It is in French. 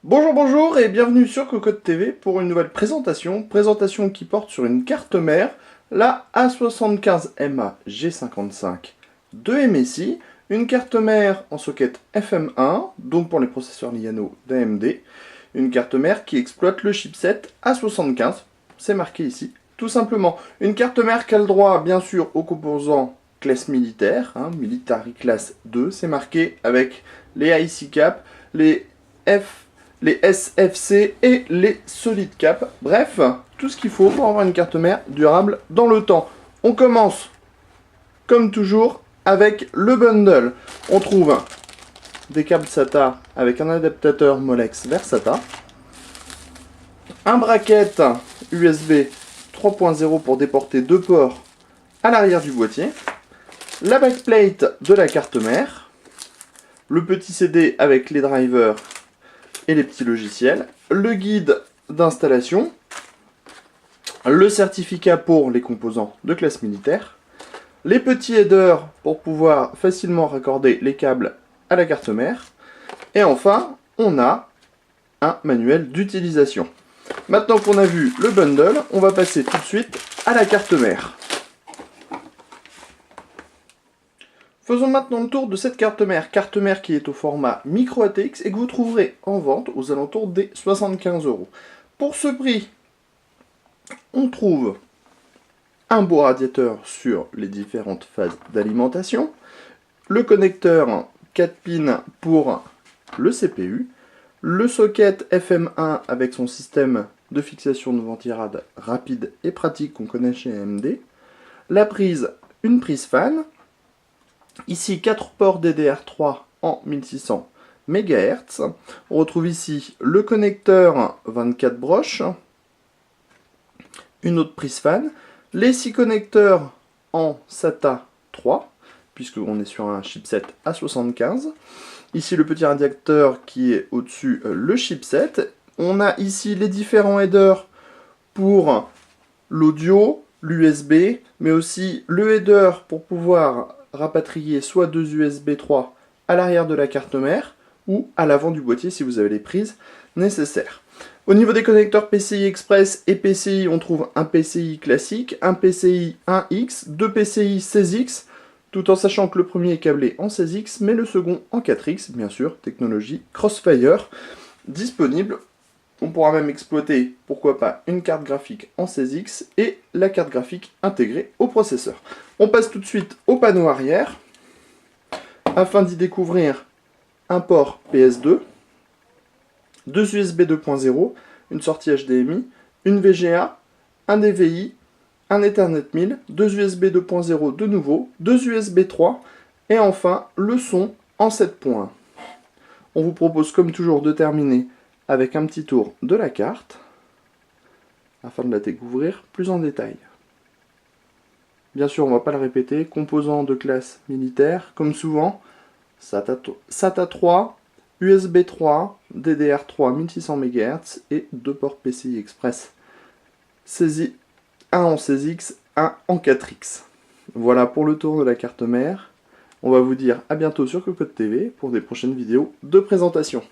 Bonjour, bonjour et bienvenue sur Cocotte TV pour une nouvelle présentation qui porte sur une carte mère, la A75MA G55 de MSI, une carte mère en socket FM1, donc pour les processeurs Liano d'AMD, une carte mère qui exploite le chipset A75, c'est marqué ici, tout simplement. Une carte mère qui a le droit bien sûr aux composants classe militaire, Military Class 2, c'est marqué avec les IC cap, les SFC et les Solid Cap. Bref, tout ce qu'il faut pour avoir une carte mère durable dans le temps. On commence, comme toujours, avec le bundle. On trouve des câbles SATA avec un adaptateur Molex vers SATA, un bracket USB 3.0 pour déporter deux ports à l'arrière du boîtier, la backplate de la carte mère, le petit CD avec les drivers et les petits logiciels, le guide d'installation, le certificat pour les composants de classe militaire, les petits headers pour pouvoir facilement raccorder les câbles à la carte mère, et enfin, on a un manuel d'utilisation. Maintenant qu'on a vu le bundle, on va passer tout de suite à la carte mère. Faisons maintenant le tour de cette carte mère qui est au format micro ATX et que vous trouverez en vente aux alentours des 75 €. Pour ce prix, on trouve un beau radiateur sur les différentes phases d'alimentation, le connecteur 4 pins pour le CPU, le socket FM1 avec son système de fixation de ventirad rapide et pratique qu'on connaît chez AMD, la prise, une prise fan, ici 4 ports DDR3 en 1600 MHz. On retrouve ici le connecteur 24 broches, une autre prise fan, les 6 connecteurs en SATA 3, puisqu'on est sur un chipset A75. Ici le petit radiateur qui est au-dessus le chipset. On a ici les différents headers pour l'audio, l'USB, mais aussi le header pour pouvoir rapatrier soit deux USB 3 à l'arrière de la carte mère ou à l'avant du boîtier si vous avez les prises nécessaires. Au niveau des connecteurs PCI Express et PCI, on trouve un PCI classique, un PCI 1X, deux PCI 16X, tout en sachant que le premier est câblé en 16X, mais le second en 4X, bien sûr, technologie Crossfire, disponible. On pourra même exploiter, pourquoi pas, une carte graphique en 16X et la carte graphique intégrée au processeur. On passe tout de suite au panneau arrière, afin d'y découvrir un port PS2, deux USB 2.0, une sortie HDMI, une VGA, un DVI, un Ethernet 1000, deux USB 2.0 de nouveau, deux USB 3, et enfin le son en 7 points. On vous propose comme toujours de terminer avec un petit tour de la carte, afin de la découvrir plus en détail. Bien sûr, on ne va pas le répéter, composants de classe militaire, comme souvent, SATA 3, USB 3, DDR3 1600 MHz et deux ports PCI Express. Un en 16X, un en 4X. Voilà pour le tour de la carte mère. On va vous dire à bientôt sur Cocotte TV pour des prochaines vidéos de présentation.